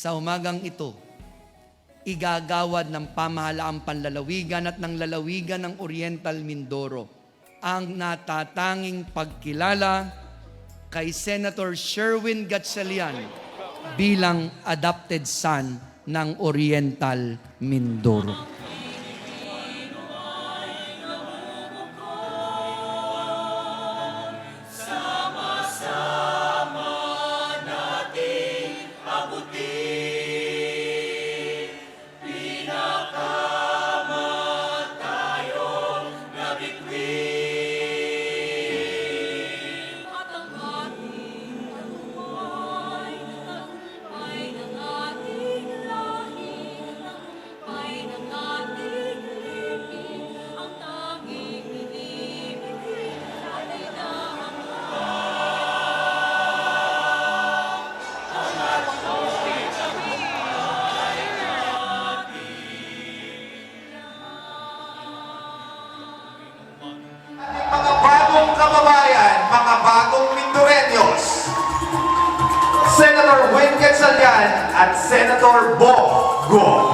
Sa umagang ito, igagawad ng pamahalaang panlalawigan at ng lalawigan ng Oriental Mindoro ang natatanging pagkilala kay Senator Sherwin Gatchalian bilang adopted son ng Oriental Mindoro. Mga bagong kababayan, mga bagong Mindoreños, Senator Win Gatchalian at Senator Bo Go.